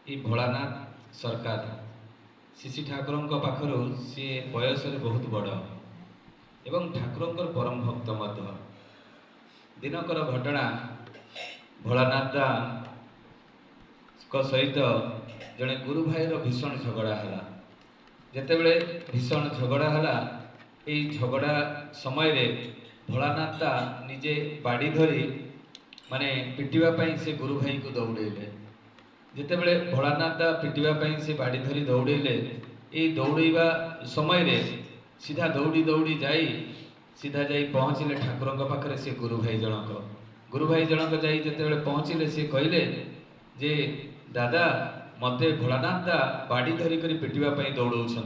ये भोलानाथ सरकार शिशि ठाकुर पाखर सी बयस बहुत बड़ एवं ठाकुर परम भक्त मध्य दिनकर घटना भोलानाथ सहित जड़े गुरु भाईर भीषण झगड़ा है जितेबले भीषण झगड़ा है यही झगड़ा समय रे भोलानाथ निजे बाड़ी धरी माने पिटिवाई से गुरु भाई को दौड़े जितेबले भोलानाथ पिटिवाई से बाड़ी धरी दौड़े ये दौड़ा समय रे सीधा दौड़ी दौड़ी जाई सीधा जा पहुँचले ठाकुर पाखे से गुरु भाई जनक जा जितेबले पहुँचले सी कहले जे दादा मते भोलानाथ बाड़ी धरिक पिटिवाई दौड़ाऊँ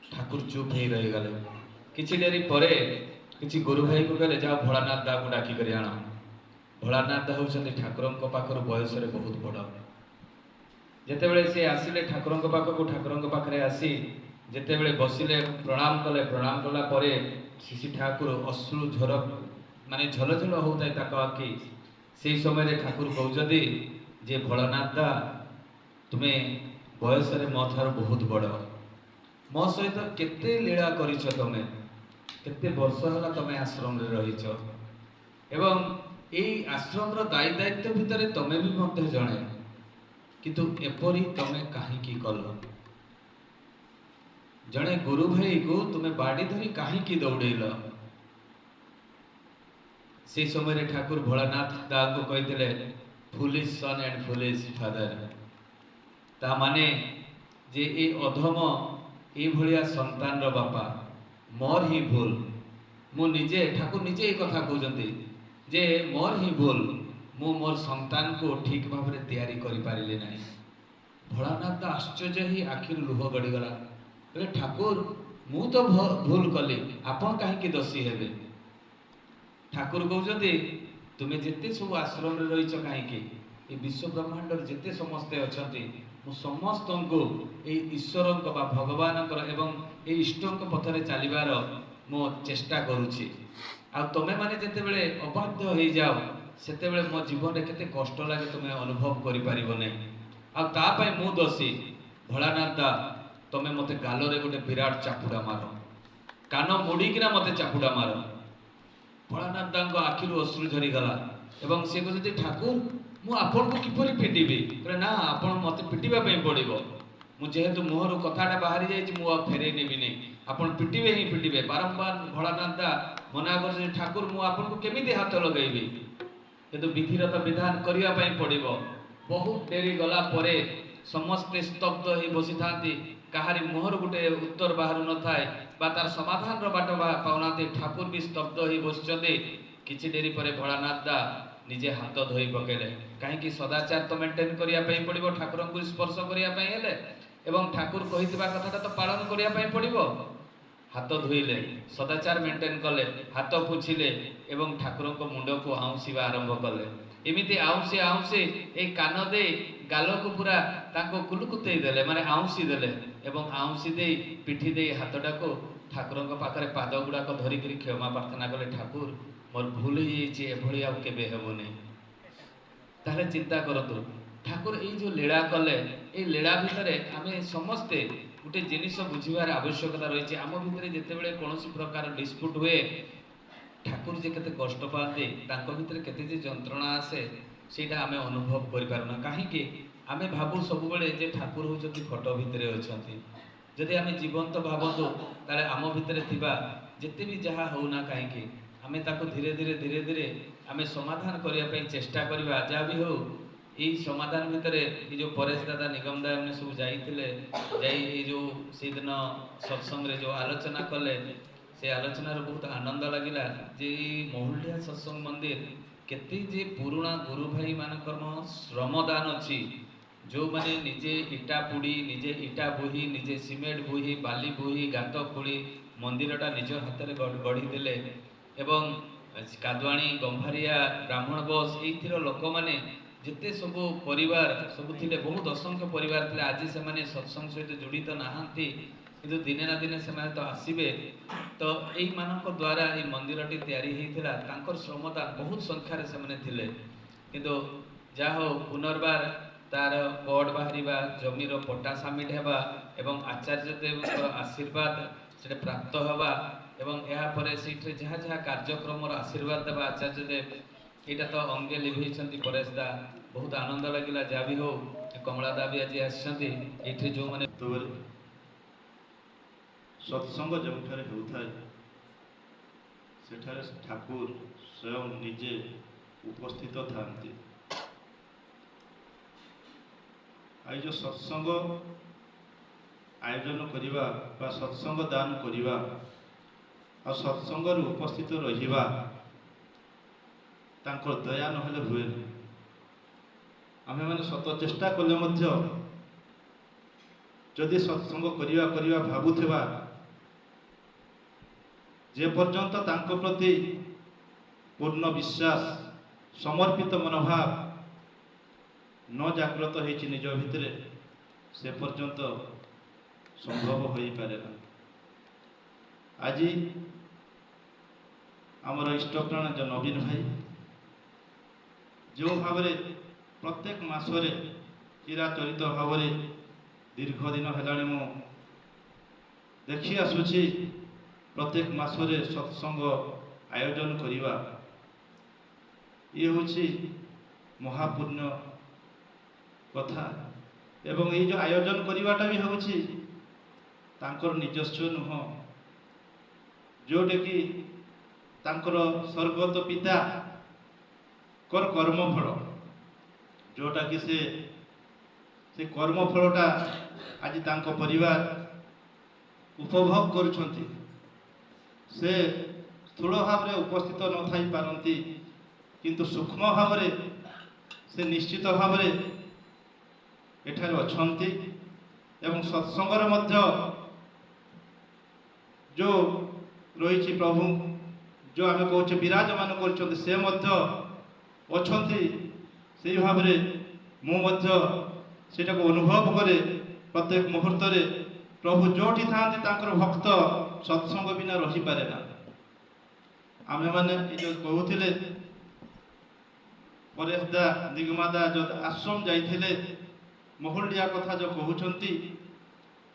ठाकुर चुप हो रहीगले किसी डेरी परे किसी गुरु भाई को कहले जाओ भोलानाथ दा को डाकिक आण भोलानाथ होती ठाकुर पाखर बयस बहुत बड़ जितेबले सी आसिले ठाकुर पाखक ठाकुर पाखे आसी जितेबले बसिले प्रणाम कला परे शिशि ठाकुर अश्रु झर माने झलझल होता है आखि से समय ठाकुर कहते जे भोलानाथ दा तुम्हें बयस मो थार बहुत बड़ मो सहित केते लीला करिछ तमे केते वर्ष है तमे आश्रम रे रहिछ एवं यही आश्रम दायी दायित्व भितर तमे भी मध्य जणे किंतु एपरी तमे काहींकी कल जड़े गुरु भाई को तुम्हें बाड़ी धरी काहींकी दौड़ेल से समय ठाकुर भोलानाथ दा को कहते foolish son and foolish father ता माने जे ए अधम ये भलिया संतान रो बापा मोर ही भूल मु निजे ठाकुर निजे कथा कहते जे मोर ही भूल मु मोर संतान को ठीक भाव में तैयारी करि पारिले नाही भोलानाथ आश्चर्य ही आखिर लुह गड़ीगला बोले ठाकुर मु तो भूल कली आपण कहीं दोषी हेबे ठाकुर कहते तुम्हें जिते सब आश्रम रे रहीच कहीं विश्व ब्रह्मांड जिते समस्ते अच्छा समस्त को ईश्वर भगवान एवं इष्ट पथरे चलबार मो चेष्टा करुच्ची आमे मैंने जिते बड़े अबाध्य हो जाओ से मो जीवन केते कष्ट लगे तुम्हें अनुभव कर आपाई मु दोषी भोलानाथ दा तमें मत गालरे गोटे विराट चापुड़ा मार कान मोड़ीकिना मत चापुड़ा मार भोलानाथ दा आखिर अश्रु झरीगला एवं सी कहते ठाकुर मु आपन को किपरि पिटिबी ना आपन मत पिटिबा पड़ो मुझेतु मुहर कथाटा बाहरी जाइए मु फेरे नेबी नहीं आपन पिटिबे ही पिटिबे बारंबार भोलानाथ दा मना कर ठाकुर मु आपन को केमिति हाथ लगेबी किंतु विधिरत विधान करने पड़ो बहुत डेरी गला परे समस्ते स्तब्ध हो बसी था कहारी मुहर गोटे उत्तर बाहर न थाए तार समाधान बाट पाऊना ठाकुर भी स्तब्ध हो बसते किछि डेरी परे भोलानाथ दा निजे हाथ धोई पकेले कहीं सदाचार तो मेंटेन करने पड़ो ठाकुर को स्पर्श करने एवं ठाकुर कही कथा तो पालन करने पड़ो हाथ धोइले सदाचार मेंटेन कले हाथ पोछिले एवं ठाकुर को मुंड को आउंसीबा आरंभ कले एमती आउंसी आउंसी ए कान दे गाल को पूरा ताको कुलुकुते देले माने आउंसी देले एवं आउंसी दे पिठी दे हाथटा को ठाकुर पाखरे पाद गुड़ाक धरिक क्षमा प्रार्थना कले ठाकुर मोर भूल एभली आउ केबे हेबोनी ताहले चिंता करतु ठाकुर ये जो लीला कले ये लीला भितर आमे समस्ते गोटे जिनिस बुझीबार आवश्यकता रही आम भितर जितेबाला कौन प्रकार डिस्प्यूट हुए ठाकुर जे केते कष्ट पाते भितर केते जे जंत्रणा आसे सेटा आमे अनुभव करि पारुना कहीं आमे भाबु सब बेले जे ठाकुर होचंती फोटो भितर अछंती जदि आमे जीवंत भाबतु ताले आम भितर थिबा जेते भी जहा होना कहीं आमे ताको धीरे धीरे धीरे धीरे आमे समाधान करने पे चेष्टा करवा जहाँ भी हो यही समाधान भितर ये जो परेश दादा निगम दादा मैंने सब जाइए जो से दिन सत्संग जो आलोचना कले से आलोचनार बहुत आनंद लगिला जे महुलिया सत्संग मंदिर केते जे पुराणा गुरु भाई मानकर श्रमदान अच्छी जो माने निजे इटा पुड़ी निजे इटा बोही निजे सीमेंट बोही बाली बोही गात खोली मंदिरटा निज हाथ में गढ़ी एवं कादवाणी गंभारिया ब्राह्मण बस ये लोक मैंने जिते सब परिवार सब थिले बहुत असंख्य परिवार थे आज से माने सत्संग सहित जड़ित नहांती किंतु दिने ना दिने से तो आसबे तो यही मानक द्वारा ये मंदिरटी तैयारी होता श्रमदान बहुत संख्यार से माने थिले किंतु जा हो पुनर्बार तार बोर्ड बाहरिबा जमीर पट्टा सबमिट हेबा एवं आचार्य देवଙ୍କର आशीर्वाद से प्राप्त हेबा एवं यहाँ पर सीट्रे जहाँ जहाँ कार्यक्रम आशीर्वाद देवा आचार्य देव यहाँ तो अंगे लिभेइछंती परेश दा बहुत आनंद लगिला जहाँ भी हो कमला दा भी आज आछंती एठी जो माने सत्संग जोठारे होउथाय सेठारे ठाकुर स्वयं निजे उपस्थित थांती। आई जो सत्संग आयोजन करिबा बा सत्संग दान करिबा आ सत्संग रे उपस्थित रहिबा तांकर दया नहेले हुए नहीं। आमे माने सत चेष्टा कले मध्य जदि सत्संग करिबा भाबुथिबा जे पर्यंत तांको प्रति पूर्ण विश्वास समर्पित मनोभाव न जागृत होइछि निज भितरे से पर्यंत संभव होई पारे ना। आज आमर इष्टप्राण जो नवीन भाई जो भाव प्रत्येक मासरे चिराचरित भाव दीर्घ दिन है मु देखी आसुची प्रत्येक मासरे सत्संग आयोजन करिबा ये होछि महापुण्य कथा एवं ये जो आयोजन करिवाटा भी होछि तांकर निजस्व नुह जोटे कि तांकर स्वर्गत पिता कर कर्मफल जोटा कि से कर्मफलटा आज तांको परिवार उपभोग करुछंती। से स्थूल भाव में उपस्थित न थाई पारंती किंतु सूक्ष्म भाव से निश्चित भाव एठारे अछंती एवं सत्संगर मध्य जो रही प्रभु जो आम कहे विराजमान कर से अच्छी से भाव मुझे अनुभव करे प्रत्येक मुहूर्त प्रभु जोटी था भक्त सत्संग बिना रही पारे ना। आमे माने जो कहूथिले परेश दा निगमादा जो आश्रम जाइथिले महलडिया कथा जो कहउछंती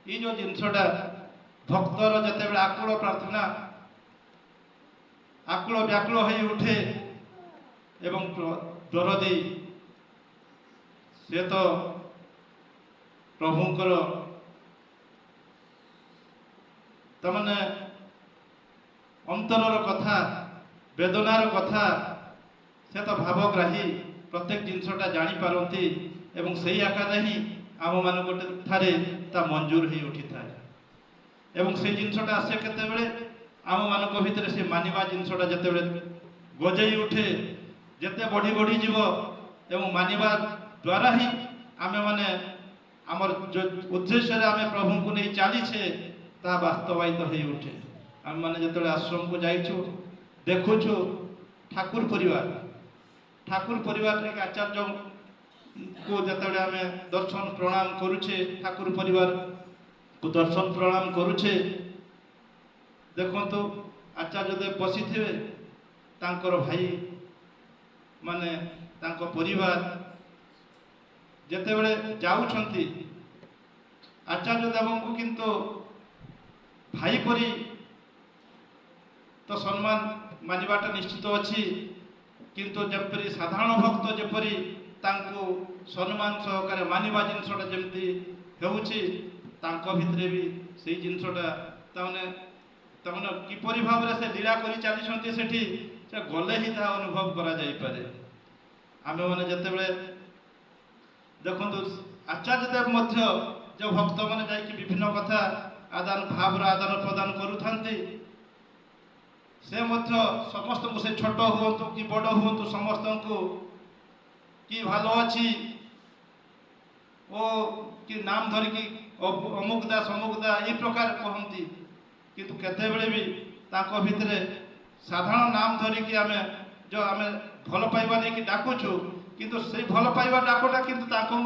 ये जो जिनसटा भक्तर जते बेले आकुल प्रार्थना आकुल व्याकुल होई उठे एवं दरदी से तो प्रभुंकर तमने अंतरर कथा वेदनार कथा से तो भावग्राही प्रत्येक जिनसटा जानी पारंती एवं सही आकार ही आम मान ठारे ता मंजूर हो उठी थाए एवं से जिनसटा आसे केते बेले आम मान भितर से मानिबा जिनसटा जते बेले गजई उठे जते बढ़ी बढ़ी जीव एवं मानिबा द्वारा ही आमे माने आमर जो उद्देश्य आमे प्रभु को नहीं चलीछे ता वास्तवायित हो उठे। आम मैंने जो आश्रम को जाइछु देखुछु ठाकुर परिवार आचार्य को जिते आम दर्शन प्रणाम करुचे ठाकुर परिवार को दर्शन प्रणाम करुचे देखु आचार्य देव बसी थे तांकर भाई माने तांको परिवार जिते जाऊछंती आचार्य देव को किंतु भाई परी तो सम्मान मानिबाटा निश्चित अच्छी किंतु जपरी साधारण भक्त जपरी तांको सम्मान सहकार मानिबा जिनसटा जमती हेउछि तांको भितरे भी सेही जिनसटा तमने किपरि भाव रे से लीला करी चलीछंती सेठी से गले ही ता अनुभव करा जाई पारे। आमे माने जते बेले देखंतु आचार्य देव मध्य जो भक्त माने जाई कि विभिन्न कथा आदान भाव आदान प्रदान करुथांती से मध्य समस्त को से छोट हूँ कि बड़ हूँ समस्त को कि भालो अच्छी ओ कि नाम धरिकी अमुकदा समुकदा ये प्रकार कहती किंतु केते बेले भी ताको भितरे साधारण नाम धरिकी आमे जो आमे भल पाइबा नहीं कि डाकुछु किंतु से भल पाइबा डाकोटा किंतु ताको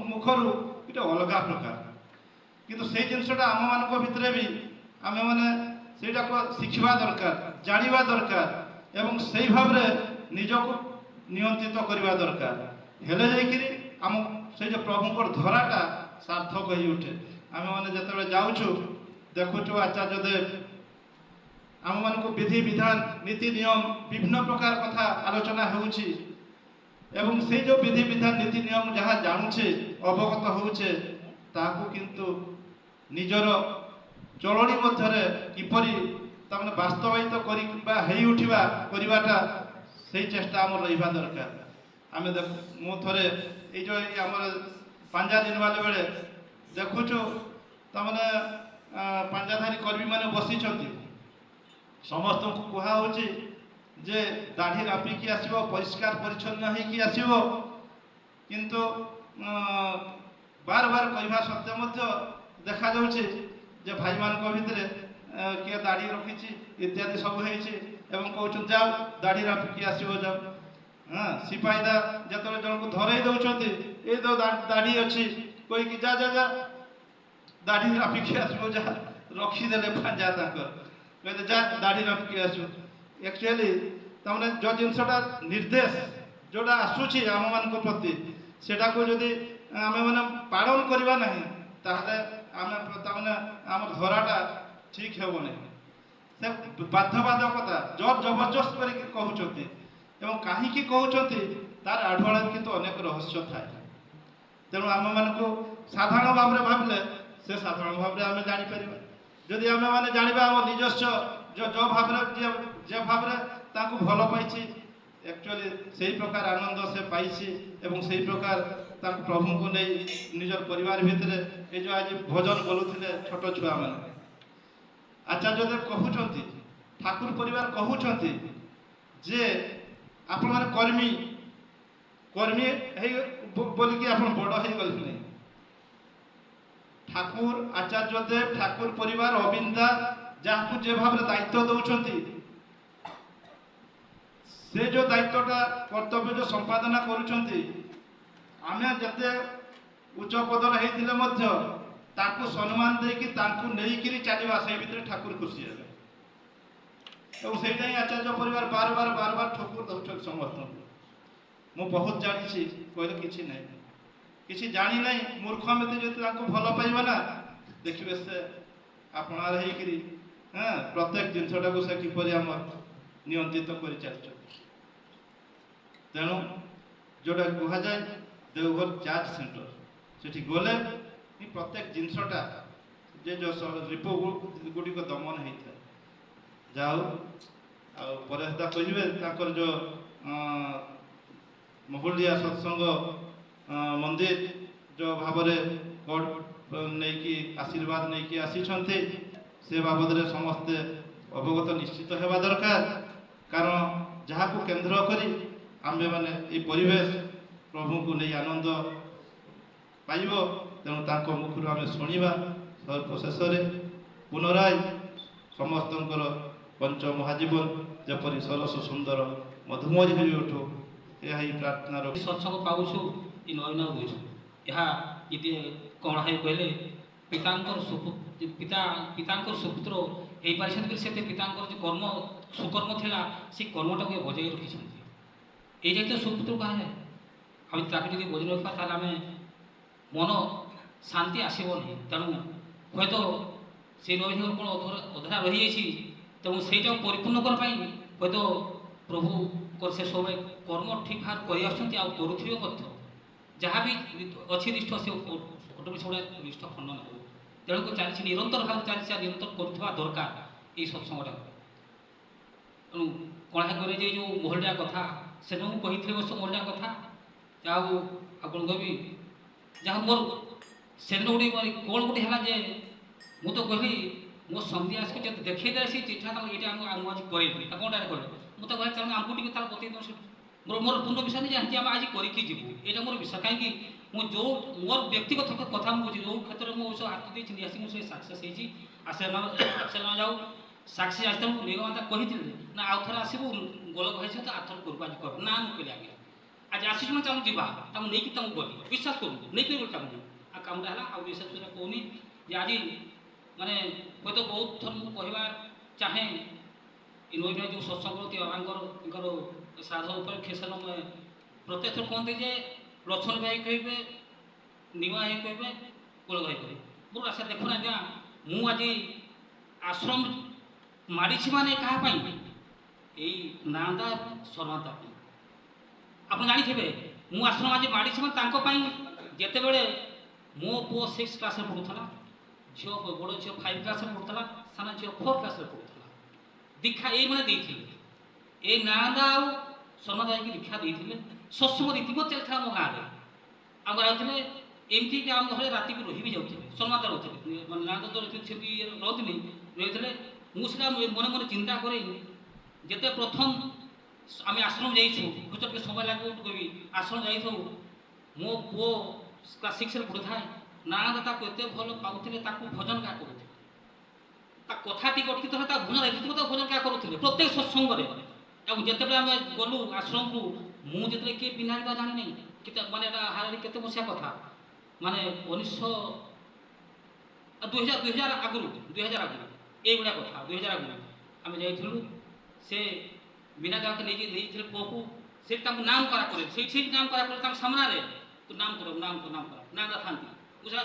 मुखरु इटा अलगा प्रकार किंतु से जिनसटा आम मान भितरे भी आमे माने सेटा को शिखिबा दरकार जानिबा दरकार एवं सही भाव रे निजको नियंत्रित करबा दरकार हेले जाइकरी आम সেই যে প্রভুঙ্কর ধরাটা সার্থক হয়ে উঠে। আমি মানে যেতবে যাচ্ছু দেখুছু আচার্যদেব ଆମମାନଙ୍କୁ ବିଧି ବିଧାନ ନୀତି ନିୟମ ବିଭିନ୍ନ ପ୍ରକାର କଥା ଆଲୋଚନା ହେଉଛି ଏବଂ ସେଇ ଯେଉଁ ବିଧି ବିଧାନ ନୀତି ନିୟମ ଯାହା ଜାଣୁଛେ ଅବଗତ ହେଉଛେ ତାହାକୁ କିନ୍ତୁ ନିଜର ଚଳଣି ମଧ୍ୟରେ କିପରି ତାମାନେ ବାସ୍ତବାୟିତ କରିବା ହେଇ ଉଠିବା କରିବାଟା ସେଇ ଚେଷ୍ଟା ଆମର ରହିବା ଦରକାର। ଆମେ ମୁଁ ଥରେ ଏଇ ଯେଉଁ ଆମର ପାଞ୍ଜା ଦିନବାଲା ବେଳେ ଦେଖୁଛୁ ତାମାନେ ପାଞ୍ଜାଧାରୀ କର୍ମୀମାନେ ବସିଛନ୍ତି, ସମସ୍ତଙ୍କୁ କୁହାହେଉଛି ଯେ ଦାଢ଼ି ରାମ୍ପିକି ଆସିବ, ପରିଷ୍କାର ପରିଚ୍ଛନ୍ନ ହେଇକି ଆସିବ, କିନ୍ତୁ ବାର ବାର କହିବା ସତ୍ତ୍ୱେ ମଧ୍ୟ ଦେଖାଯାଉଛି ଯେ ଭାଇମାନଙ୍କ ଭିତରେ କିଏ ଦାଢ଼ି ରଖିଛି ଇତ୍ୟାଦି ସବୁ ହେଇଛି ଏବଂ କହୁଛନ୍ତି ଯାଅ ଦାଢ଼ି ରାମ୍ପିକି ଆସିବ ଯାଅ। ସିପାହୀଦା ଯେତେବେଳେ ଜଣକୁ ଧରେଇ ଦେଉଛନ୍ତି ଏଇ ତ ଦାଢ଼ି ଅଛି କହିକି ଯା ଯା ଯା ଦାଢ଼ି ରାମ୍ପିକି ଆସିବ, ଯାହା ରଖିଦେଲେ ପାଞ୍ଜା ତାଙ୍କର, କହିଲେ ଯା ଦାଢ଼ି ରାମ୍ପିକି ଆସିବ। ଆକ୍ଚୁଆଲି ତାମାନେ ଯେଉଁ ଜିନିଷଟା ନିର୍ଦ୍ଦେଶ ଯେଉଁଟା ଆସୁଛି ଆମମାନଙ୍କ ପ୍ରତି ସେଟାକୁ ଯଦି ଆମେମାନେ ପାଳନ କରିବା ନାହିଁ ତାହେଲେ ଆମେ ତାମାନେ ଆମ ଧରାଟା ଠିକ୍ ହେବ ନାହିଁ। ସେ ବାଧ୍ୟବାଧକତା ଜୋର ଜବରଦସ୍ତ କରିକି କହୁଛନ୍ତି ଏବଂ କାହିଁକି କହୁଛନ୍ତି ତାର ଆଢ଼ୁଆଳରେ କିନ୍ତୁ ଅନେକ ରହସ୍ୟ ଥାଏ। ତେଣୁ ଆମମାନଙ୍କୁ ସାଧାରଣ ଭାବରେ ଭାବିଲେ ସେ ସାଧାରଣ ଭାବରେ ଆମେ ଜାଣିପାରିବା। ଯଦି ଆମେମାନେ ଜାଣିବା ଆମ ନିଜସ୍ୱ ଯେଉଁ ଭାବରେ ଯେ ଭାବରେ ତାଙ୍କୁ ଭଲ ପାଇଛି ଆକ୍ଚୁଆଲି ସେହି ପ୍ରକାର ଆନନ୍ଦ ସେ ପାଇଛି ଏବଂ ସେହି ପ୍ରକାର ତାଙ୍କୁ ପ୍ରଭୁଙ୍କୁ ନେଇ ନିଜର ପରିବାର ଭିତରେ ଏ ଯେଉଁ ଆଜି ଭଜନ ବୋଲୁଥିଲେ ଛୋଟ ଛୁଆମାନେ, ଆଚାର୍ଯ୍ୟଦେବ କହୁଛନ୍ତି, ଠାକୁର ପରିବାର କହୁଛନ୍ତି ଯେ ଆପଣମାନେ କର୍ମୀ କର୍ମୀ ହେଇ ବୋଲିକି ଆପଣ ବଡ଼ ହେଇଗଲେ ନାହିଁ। ଠାକୁର ଆଚାର୍ଯ୍ୟଦେବ ଠାକୁର ପରିବାର ଅବିନ୍ଦା ଯାହାକୁ ଯେ ଭାବରେ ଦାୟିତ୍ୱ ଦେଉଛନ୍ତି ସେ ଯେଉଁ ଦାୟିତ୍ୱଟା କର୍ତ୍ତବ୍ୟ ଯେଉଁ ସମ୍ପାଦନା କରୁଛନ୍ତି ଆମେ ଯେତେ ଉଚ୍ଚ ପଦରେ ହେଇଥିଲେ ମଧ୍ୟ ତାଙ୍କୁ ସମ୍ମାନ ଦେଇକି ତାଙ୍କୁ ନେଇକିରି ଚାଲିବା, ସେଇ ଭିତରେ ଠାକୁର ଖୁସି ହେବେ ଏବଂ ସେଇଟା ହିଁ ଆଚାର୍ଯ୍ୟ ପରିବାର ବାର ବାର ଠକୁର ଦେଉଛନ୍ତି ସମସ୍ତଙ୍କୁ। ମୁଁ ବହୁତ ଜାଣିଛି କହିଲେ କିଛି ନାହିଁ, କିଛି ଜାଣିନାହିଁ ମୂର୍ଖ ଏମିତି ଯଦି ତାଙ୍କୁ ଭଲ ପାଇବେ ନା ଦେଖିବେ ସେ ଆପଣାର ହେଇକିରି ପ୍ରତ୍ୟେକ ଜିନିଷଟାକୁ ସେ କିପରି ଆମର ନିୟନ୍ତ୍ରିତ କରି ଚାଲିଛନ୍ତି। ତେଣୁ ଯେଉଁଟା କୁହାଯାଏ ଦେଓଘର ଚାର୍ଜ ସେଣ୍ଟର, ସେଠି ଗଲେ ପ୍ରତ୍ୟେକ ଜିନିଷଟା ଯେ ଯେଉଁ ରିପୋ ଗୁଡ଼ିକ ଦମନ ହେଇଥାଏ। ଯାଉ ଆଉ ପରେ ସେଟା କହିବେ ତାଙ୍କର ଯେଉଁ ମହୁଲିଆ ସତ୍ସଙ୍ଗ ମନ୍ଦିର ଯେଉଁ ଭାବରେ କୋର୍ଟ ନେଇକି ଆଶୀର୍ବାଦ ନେଇକି ଆସିଛନ୍ତି ସେ ବାବଦରେ ସମସ୍ତେ ଅବଗତ ନିଶ୍ଚିତ ହେବା ଦରକାର। କାରଣ ଯାହାକୁ କେନ୍ଦ୍ର କରି ଆମ୍ଭେମାନେ ଏହି ପରିବେଶ ପ୍ରଭୁଙ୍କୁ ନେଇ ଆନନ୍ଦ ପାଇବ, ତେଣୁ ତାଙ୍କ ମୁଖରୁ ଆମେ ଶୁଣିବା। ସର୍ବଶେଷରେ ପୁନରାୟ ସମସ୍ତଙ୍କର ପଞ୍ଚ ମହାଜୀବନ ଯେପରି ସରସ ସୁନ୍ଦର ମଧୁମୟ ହୋଇ ଉଠୁ, ଏହା ହିଁ ପ୍ରାର୍ଥନାର। ସତ୍ସଙ୍ଗ ପାଉଛୁ ଇ ନଈ ନ ବୁଝୁ ଏହା ଇଏ କ'ଣ ହେଇ କହିଲେ ପିତାଙ୍କର ସୁପୁତ୍ର ହେଇପାରିଛନ୍ତି ବୋଲି ସେତେ ପିତାଙ୍କର ଯେ କର୍ମ ସୁକର୍ମ ଥିଲା ସେ କର୍ମଟାକୁ ବଜାଇ ରଖିଛନ୍ତି। এই জাতীয় সুপুত্র কুହାଯାଏ। আমি ତାକୁ ଯଦି ବଜାଇ ରଖିବା ତାହେଲେ ଆମେ ମନ ଶାନ୍ତି ଆସିବ ନାହିଁ। ତେଣୁ ହୁଏତ ସେ ରହିଯିବ କ'ଣ ଅଧରା ରହିଯାଇଛି, ତେଣୁ ସେଇଟାକୁ ପରିପୂର୍ଣ୍ଣ କରିବା ପାଇଁ ହୁଏତ ପ୍ରଭୁଙ୍କର ସେ ସବୁବେଳେ କର୍ମ ଠିକ୍ ଭାବରେ କରି ଆସୁଛନ୍ତି ଆଉ କରୁଥିବେ ମଧ୍ୟ। ଯାହା ବି ଅଛି ନିଷ୍ଠ ସେ ଅଟୋମେଟିକ୍ ନିଷ୍ଠ ଖଣ୍ଡନ ହେବ। ତେଣୁକୁ ଚାଲିଛି ନିରନ୍ତର ଭାବରେ ଚାଲିଛି ଆଉ ନିରନ୍ତର କରୁଥିବା ଦରକାର ଏଇ ସତ୍ସଙ୍ଗଟାକୁ। ତେଣୁ କ'ଣ କରେ ଯେ ଯେଉଁ ମହଲିଆ କଥା ସେଦିନ ମୁଁ କହିଥିଲି ବର୍ଷ ମହଲିଆ କଥା, ଯାହାକୁ ଆଉ କ'ଣ କହିବି, ଯାହା ମୋର ସେଦିନ ଗୋଟେ କ'ଣ ଗୋଟେ ହେଲା ଯେ ମୁଁ ତ କହିଲି ମୋ ସନ୍ଧ୍ୟା ଆସିକି ଯଦି ଦେଖେଇ ଦେଲେ ସେ ଚିଠା ତାକୁ ଏଇଟା ମୁଁ ଆଜି କରେଇଲି ତା କ'ଣଟା କଲେ ମୁଁ ତ କହିଲି ତେଣୁ ଆମକୁ ଟିକେ ତାର ବତେଇ ଦେଉ ସେଠୁ ମୋର ପୂର୍ଣ୍ଣ ବିଷୟ ନାହିଁ ଜାଣିଛି ଆମେ ଆଜି କରିକି ଯିବୁ, ଏଇଟା ମୋର ବିଷୟ। କାହିଁକି ମୁଁ ଯେଉଁ ମୋର ବ୍ୟକ୍ତିଗତ କଥା ମୁଁ ବୁଝି ଯେଉଁ କ୍ଷେତ୍ରରେ ମୁଁ ସବୁ ହାତ ଦେଇଛି ଆସି ମୁଁ ସେ ସାକ୍ସେସ୍ ହେଇଛି। ଆସେ ନ ଯାଉ ସାକ୍ଷୀ ଆସିଥାଉ ନିଗମତା କହିଥିଲେ ନା ଆଉ ଥରେ ଆସିବୁ ଗୋଲ କହିଛ ତ ଆର ଥର କରିବୁ ଆଜି କର ନା ମୁଁ କହିଲି ଆଜ୍ଞା ଆଜି ଆସିଛୁ ନା ଚାଲୁ ଯିବା, ତାଙ୍କୁ ନେଇକି ତାଙ୍କୁ ଗଲି ବିଶ୍ୱାସ କରୁ ନେଇକି ଗଲି ତାଙ୍କୁ ଆଉ କାମଟା ହେଲା। ଆଉ ବିଶେଷ କରି କହୁନି ଯେ ଆଜି ମାନେ ହୁଏତ ବହୁତ ଥର ମୁଁ କହିବା ଚାହେଁ ଏ ନଈ ନଈ ଯେଉଁ ସତ୍ସଙ୍ଗ ବାବାଙ୍କର ସାଧ ଉପରେ ଖେସନ ପ୍ରତ୍ୟେକ ଥର କହନ୍ତି ଯେ ଲକ୍ଷ୍ମଣ ଭାଇ କହିବେ ନିମା ହେଇ କହିବେ କୋଳ ଭାଇ କହିବେ ମୋର ଆଶା ଦେଖୁନ ଆଜ୍ଞା ମୁଁ ଆଜି ଆଶ୍ରମ ମାଡ଼ିଛି ମାନେ କାହା ପାଇଁ ଏଇ ନାନ୍ଦା ଏବଂ ଶର୍ମାତା ପାଇଁ। ଆପଣ ଜାଣିଥିବେ ମୁଁ ଆଶ୍ରମ ଆଜି ମାଡ଼ିଛି ମାନେ ତାଙ୍କ ପାଇଁ। ଯେତେବେଳେ ମୋ ପୁଅ 6 କ୍ଲାସରେ ପଢ଼ୁଥିଲା, ଝିଅ ବଡ଼ ଝିଅ 5 କ୍ଲାସରେ ପଢ଼ୁଥିଲା, ସାନ ଝିଅ 4 କ୍ଲାସରେ ପଢ଼ୁଥିଲା, ଦୀକ୍ଷା ଏଇମାନେ ଦେଇଥିଲେ। ଏଇ ନାନ୍ଦା ଆଉ ଶର୍ମାତା ଯାଇକି ଦୀକ୍ଷା ଦେଇଥିଲେ। ସତ୍ସଙ୍ଗ ରୀତିମତ ଚାଲିଥିଲା ଆମ ଗାଁରେ। ଆମ ଯାଉଥିଲେ ଏମିତିକି ଆମ ଘରେ ରାତିକୁ ରହି ବି ଯାଉଥିଲେ। ଶର୍ମାତା ରହୁଥିଲେ, ନାନ୍ଦା ତ ସେଠି ରହୁଥିଲେ ରହିଥିଲେ। ମୁଁ ସେଟା ମନେ ମନେ ଚିନ୍ତା କରେ ଯେତେ ପ୍ରଥମ ଆମେ ଆଶ୍ରମ ଯାଇଛୁ ହୁଏତ ଟିକେ ସମୟ ଲାଗିବ କହିବି ଆଶ୍ରମ ଯାଇଥାଉ ମୋ ପୁଅ କ୍ଲାସ୍ 6ରେ ପଢ଼ୁଥାଏ ନାନ୍ଦା ତାକୁ ଏତେ ଭଲ ପାଉଥିଲେ ତାକୁ ଭଜନ ଗା କରୁଥିଲେ ତା କଥା ଟିକେ ଅଟକି ଥିଲା ତା ଭଜନ ଭଜନ ଗା କରୁଥିଲେ ପ୍ରତ୍ୟେକ ସତ୍ସଙ୍ଗରେ। ଏବଂ ଯେତେବେଳେ ଆମେ ଗଲୁ ଆଶ୍ରମକୁ ମୁଁ ଯେତେବେଳେ କିଏ ପିନ୍ଧାଇବା ଜାଣିନାହିଁ କେତେ ମାନେ ଏଇଟା ହାରାରି କେତେ ମସିହା କଥା ମାନେ 2000 ଆଗରୁ 2000 ଆଗରୁ এইଭଳିଆ କଥା 2000 ଆଗରୁ ଆମେ ଯାଇଥିଲୁ। ସେ ବିନା ଗାଁକୁ ନେଇଥିଲେ ପୁଅକୁ ସେଠି ତାଙ୍କୁ ନାମ କରା କରେ ସେଇଠି ନାମ କରା କରେ ତାଙ୍କ ସାମ୍ନାରେ ତୁ ନାମ କର ନାମ କର ନାମ ଥାନ୍ତି ବୁଝା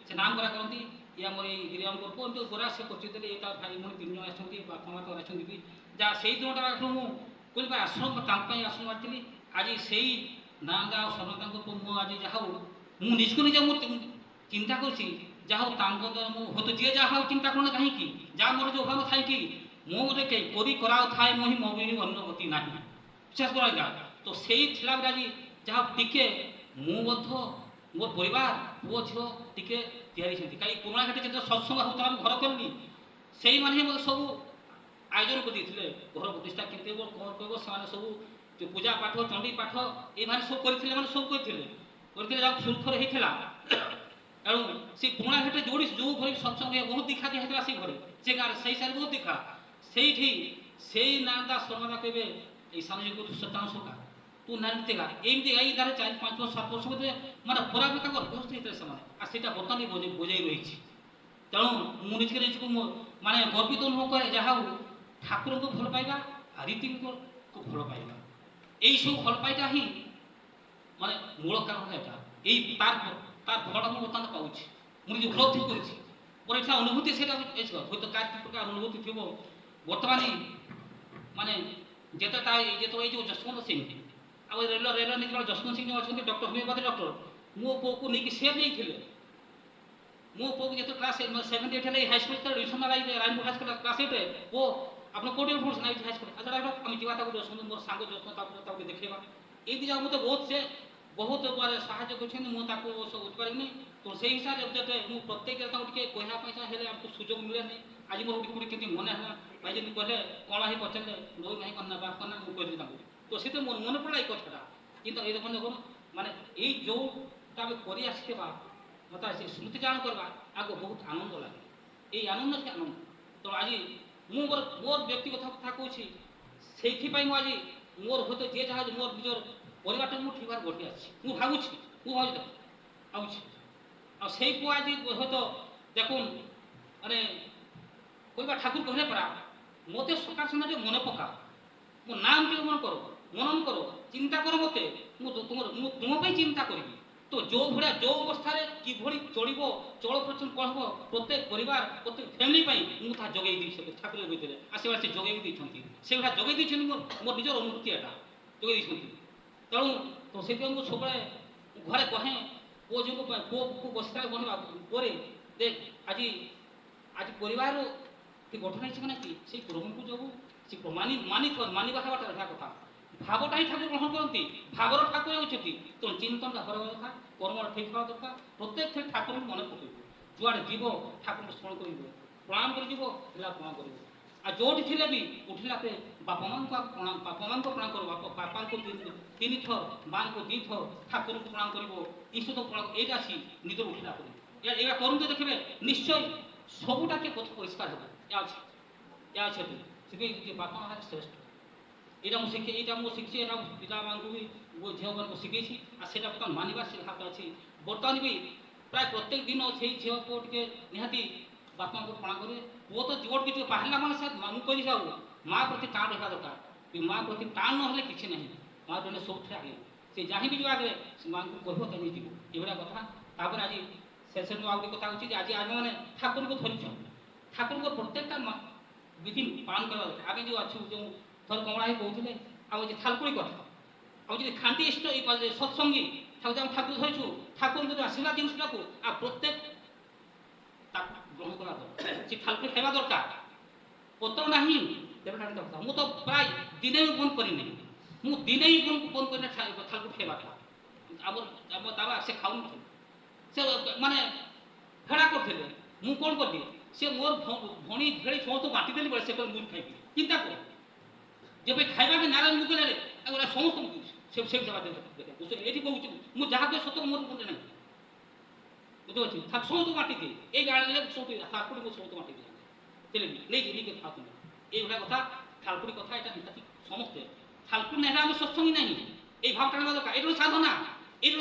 ସେ ନାମ କରା କରନ୍ତି। ଇଏ ଆମର ଏଇ ଗିରିରାମଙ୍କ ପୁଅ ଏମିତି ଗୋରା ସେ ପରିଚୟ ଦେଲେ ତା ଭାଇ ଭଉଣୀ 3 ଜଣ ଆସିଛନ୍ତି ବାପା ମା ତ ଅଛନ୍ତି ବି ଯାହା ସେଇ ଦିନଟା ମୁଁ କହିଲି ଆଶ୍ରମ ତାଙ୍କ ପାଇଁ ଆଶ୍ରମ ଆସିଥିଲି। ଆଜି ସେଇ ନାନ୍ଦା ଆଉ ଶର୍ମାତାଙ୍କ ପୁଅ ମୁଁ ଆଜି ଯାହା ହଉ ମୁଁ ନିଜକୁ ନିଜେ ମୁଁ ଚିନ୍ତା କରୁଛି ଯାହା ହଉ ତାଙ୍କ ଦ୍ୱାରା ମୁଁ ହୁଏତ ଯିଏ ଯାହା ହଉ ଚିନ୍ତା କରେ କାହିଁକି ଯାହା ମୋର ଯେଉଁ ଅଭାବ ଥାଏ କି ମୁଁ ଗୋଟେ କରି କରାଉ ଥାଏ ମୁଁ ହିଁ ମୋ ବି ଅନ୍ୟ ଗତି ନାହିଁ ବିଶ୍ୱାସ କର ଆଜ୍ଞା। ତ ସେଇ ଥିଲାବେଳେ ଆଜି ଯାହା ଟିକେ ମୁଁ ମଧ୍ୟ ମୋ ପରିବାର ପୁଅ ଝିଅ ଟିକେ ତିଆରି ହେଇଛନ୍ତି କାହିଁକି ପୁରୁଣା ଘାଟି ଯେତେବେଳେ ସତ୍ସଙ୍ଗ ହେଉଥିଲା ଆମେ ଘର କଲିନି ସେଇମାନେ ହିଁ ମୋତେ ସବୁ ଆୟୋଜନ କରିଦେଇଥିଲେ ଘର ପ୍ରତିଷ୍ଠା କେତେ କ'ଣ କହିବ ସେମାନେ ସବୁ ପୂଜା ପାଠ ଚଣ୍ଡୀ ପାଠ ଏମାନେ ସବୁ କରିଥିଲେ ମାନେ ସବୁ କରିଥିଲେ ଯାହା ସୁରୁଖୁରୁ ହେଇଥିଲା। ତେଣୁ ସେ ପୁରୁଣା ଘାଟରେ ଯେଉଁ ଘରେ ସତ୍ସଙ୍ଗ ବହୁତ ଦୀକ୍ଷା ଦିଆ ହେଇଥିଲା ସେଇ ଘରେ ସେ ଗାଁରେ ସେଇ ସାରେ ବହୁତ ଦୀକ୍ଷା ସେଇଠି ସେଇ ନାନ୍ଦା ଶର୍ମାତା କହିବେ ଏଇ ସାମାଜିକ ସତ୍ୟାଂଶକା ତୁ ନାନ୍ତି ଗା ଏମିତି ଏଇ ଗାଁରେ 4 5 ବର୍ଷ 7 ବର୍ଷ ଭିତରେ ମାନେ ପୁରା ତାଙ୍କ ଅଭ୍ୟସ୍ତ ହେଇଥିଲେ ସେମାନେ ଆଉ ସେଇଟା ବର୍ତ୍ତମାନ ବଜାଇ ରହିଛି। ତେଣୁ ମୁଁ ନିଜକୁ ମାନେ ଗର୍ବିତ ଅନୁଭବ କରେ ଯାହା ହଉ ଠାକୁରଙ୍କୁ ଭଲ ପାଇବା ରୀତିଙ୍କୁ ଭଲ ପାଇବା ଏଇସବୁ ଭଲ ପାଇଟା ହିଁ ମାନେ ମୂଳ କାରଣ ଏଇଟା ଏଇ ତାର ଫଳଟା ମୁଁ ବର୍ତ୍ତମାନ ପାଉଛି ମୁଁ ନିଜେ ଉପଲବ୍ଧି କରିଛି ମୋର ଏଇଟା ଅନୁଭୂତି ସେଇଟା ହୁଏତ କାହାର ପ୍ରକାର ଅନୁଭୂତି ଥିବ ବର୍ତ୍ତମାନ ମାନେ ଯେତେବେଳେ ଏଇ ଯେଉଁ ଯଶବନ୍ତ ସିଂ ଆଉ ରେଳ ନେଇଥିବା ଯଶବନ୍ତ ସିଂ ଅଛନ୍ତି ଡକ୍ଟର ହୋମିଓପାଥି ଡକ୍ଟର ମୋ ପୁଅକୁ ନେଇକି ସେ ନେଇଥିଲେ। ମୋ ପୁଅକୁ ଯେତେ କ୍ଲାସ୍ 7 8 ହେଲେ high school admission Raipur high school class 8ରେ ପୁଅ ଆପଣ କୋଉଠି ପଢ଼ୁଛନ୍ତି ଏଇଠି ହାଇସ୍କୁଲ ଆଚ୍ଛା ଆମେ ଯିବା ତାକୁ ଯଶବନ୍ତ ମୋର ସାଙ୍ଗ ଯଶବନ୍ତ ତାକୁ ଦେଖେଇବା ଏଇଠି ଯାଉ ମୋତେ ବହୁତ ସାହାଯ୍ୟ କରିଛନ୍ତି ମୁଁ ତାକୁ ସବୁ ବୁଝିପାରିବିନି ତ ସେଇ ହିସାବରେ ଯେତେ ମୁଁ ପ୍ରତ୍ୟେକ ତାକୁ ଟିକେ କହିବା ପାଇଁ ହେଲେ ଆମକୁ ସୁଯୋଗ ମିଳେନି। ଆଜି ମୋର ଗୋଟେ କେମିତି ମନେ ହେଲା ଭାଇ ଯଦି କହିଲେ କ'ଣ ହେଇ ପଚାରିଲେ ନଈ ନାହିଁ କନା ବାପ କନା ମୁଁ କହିଲି ତାଙ୍କୁ ତ ସେଥିରେ ମୋର ମନେ ପଡ଼ିଲା ଏଇ କଥାଟା କିନ୍ତୁ ଏଇ ଦେଖନ୍ତୁ ମାନେ ଏଇ ଯେଉଁଟା ଆମେ କରି ଆସିଥିବା ମୋତେ ସେ ସ୍ମୃତି ଚାରଣ କରିବା ଆଗକୁ ବହୁତ ଆନନ୍ଦ ଲାଗେ ଏଇ ଆନନ୍ଦ ସେ ଆନନ୍ଦ। ତ ଆଜି ମୁଁ ମୋର ବ୍ୟକ୍ତିଗତ କଥା କହୁଛି ସେଇଥିପାଇଁ ମୁଁ ଆଜି ମୋର ହୁଏତ ଯିଏ ଯାହା ମୋର ନିଜର ପରିବାରଟାକୁ ମୁଁ ଠିକ୍ ଭାବରେ ଗଢ଼ି ଆସିଛି ମୁଁ ଭାବୁଛି ଆଉ ସେଇ ପୁଅ ଆଜି ହୁଏତ ଦେଖୁନ୍ ମାନେ କହିବା ଠାକୁର କହିଲେ ପରା ମୋତେ ସକାଳ ସନ୍ଧ୍ୟା ମନେ ପକା ମୋ ନାମ ଟିକେ ମନନ କର ଚିନ୍ତା କର ମୋତେ ମୁଁ ତୁମ ପାଇଁ ଚିନ୍ତା କରିବି। ତ ଯେଉଁ ଭଳିଆ ଯେଉଁ ଅବସ୍ଥାରେ କିଭଳି ଚଳିବ ଚଳପ୍ରଚଳ କ'ଣ ହେବ ପ୍ରତ୍ୟେକ ପରିବାର ପ୍ରତ୍ୟେକ ଫ୍ୟାମିଲି ପାଇଁ ମୁଁ ତାହା ଯୋଗାଇ ଦେଇଛି ଠାକୁର ଭିତରେ ଆସିବା ସେ ଯୋଗାଇ ଦେଇଛନ୍ତି ସେଭଳିଆ ଯୋଗାଇ ଦେଇଛନ୍ତି ମୋର ନିଜର ଅନୁଭୂତି ଏଟା ଯୋଗାଇ ଦେଇଛନ୍ତି। ତେଣୁ ତ ସେଥିପାଇଁ ମୁଁ ସବୁବେଳେ ଘରେ କହେ ପୁଅ ଝିଅକୁ ପୁଅକୁ ବସିଥାଏ ବନେଇବା ପରେ ଦେଖ ଆଜି ପରିବାର ଗଠନ ହେଇଛି ମାନେ କି ସେଇ ପ୍ରଭୁଙ୍କୁ ଯୋଗୁଁ ସେ ମାନିବା ହେବାଟା ଏହା କଥା ଭାବଟା ହିଁ ଠାକୁର ଗ୍ରହଣ କରନ୍ତି ଭାବର ଠାକୁର ହେଉଛନ୍ତି ତ ଚିନ୍ତନଟା ହର ଦରକାର କର୍ମଟା ଠିକ୍ ହେବା ଦରକାର ପ୍ରତ୍ୟେକ ଥରେ ଠାକୁରଙ୍କୁ ମନେ ପକାଇବ ଯୁଆଡ଼େ ଯିବ ଠାକୁରଙ୍କୁ ସ୍ମରଣ କରିବ ପ୍ରଣାମ କରିଯିବ ହେଲା ପ୍ରଣାମ କରିବ ଆଉ ଯେଉଁଠି ଥିଲେ ବି ଉଠିଲା ପରେ ବାପା ମା'ଙ୍କୁ ପ୍ରଣାମ କରିବ ବାପାଙ୍କୁ 3 ଥର ମା'ଙ୍କୁ 2 ଥର ଠାକୁରଙ୍କୁ ପ୍ରଣାମ କରିବ ଈଶ୍ୱରକୁ ପ୍ରଣାମ ଏଇଟା ଆସି ନିଜର ଉଠିଲା ପରେ ଏଇଟା କରନ୍ତୁ ଦେଖିବେ ନିଶ୍ଚୟ ସବୁଟା କିଏ ପଥ ପରିଷ୍କାର ହେବ ଏହା ଅଛି ସେଥିପାଇଁ ବାପା ମା ଶ୍ରେଷ୍ଠ ଏଇଟା ମୁଁ ଶିଖିଛି ଏଇଟା ପିଲାମାନଙ୍କୁ ବି ଝିଅମାନଙ୍କୁ ଶିଖେଇଛି ଆଉ ସେଇଟା ବର୍ତ୍ତମାନ ମାନିବା ସେ ହାତ ଅଛି ବର୍ତ୍ତମାନ ବି ପ୍ରାୟ ପ୍ରତ୍ୟେକ ଦିନ ସେଇ ଝିଅ ପୁଅ ଟିକେ ନିହାତି ବାପା ମା'ଙ୍କୁ ପ୍ରଣାମ କରିବେ ପୁଅ ତ ଯୋଉଠି କିଛି ବାହାରିଲା ମାନେ ସେ ମୁଁ କହିଲି ଯାଉ ମା' ପ୍ରତି ଟାଣ ରହିବା ଦରକାର ମା' ପ୍ରତି ଟାଣ ନହେଲେ କିଛି ନାହିଁ ମା' ଜଣେ ସବୁଥିରେ ଆଗେ ସେ ଯାହିଁ ବି ଯିବ ଆଗରେ ସେ ମା'ଙ୍କୁ କହିବ ତାହେଲେ ଯିବ ଏଇଭଳିଆ କଥା तापर आज शेष आउ गोटे कथा होची आज आम मैंने ठाकुर को धरिछ ठाकुर को प्रत्येकटा विधि पालन करवा आगे जो अच्छु जो थर कमला ही कहते आम जो थालकुड़ी कथा आम जो खांटी इष्ट सत्संगी ठाकुर धरछु ठाकुर जो आशीर्वाद जिनटा को आ प्रत्येक ग्रहण करा से थालकुड़ी खावा दरकार पत्र नहीं कथा मु तो प्राय दिने भी बंद करनी मु दिने ही बंद करना थालकुड़ी खावाटा आम दादा से खाऊ से माने भेड़ा करते मु कौन कली से मोर भणी भेड़ी समस्त बांटी देली बड़े से मुझे खाइबी चिंता कर जब खाइबा भी नारायण मुझे समस्त से जगह देखे ये कहूँ मुझे जहाँ सत मोर बोले ना बुझे समस्त बांटी दिए ये गाड़ी सब थालकुड़ी मुझे समस्त बांटी दिए नहीं खाते ये कथा थालकुड़ी कथा यहाँ निहाती समस्ते थालकुड़ी ना आम सत्संगी नहीं ये भावटा ना दरकार ये साधना এটা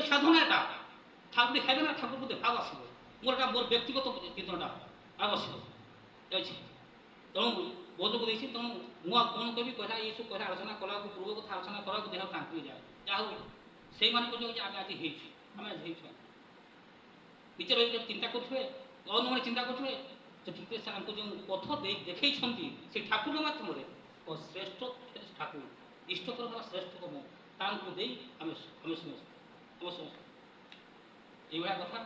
ঠাকুর খাইবে না ঠাকুর মধ্যে ভাব আসবে মোর এটা মোর ব্যক্তিগত চিন্তাটা ভাব আসবে যাইছি তেমন বন্ধুকে দেখছি তেমন মু কোন কবি কথা এইসব কথা আলোচনা করা পূর্ব কথা আলোচনা করা দেহ টাঙ্কি যায় যা হোক সেইমানে যে আমি আজ হয়েছি আমি আজ হয়েছি নিচে রয়ে চিন্তা করুবে অন্যମାନେ চিন্তা করুবে যে ঠিক আছে আমাকে যে পথ দেখেইছেন সেই ঠাকুর মাধ্যমে শ্রেষ্ঠ ঠাকুর ইষ্টতর শ্রেষ্ঠতম তাଙ୍କୁ ଦେଇ ଆମେ এইভাবে কথা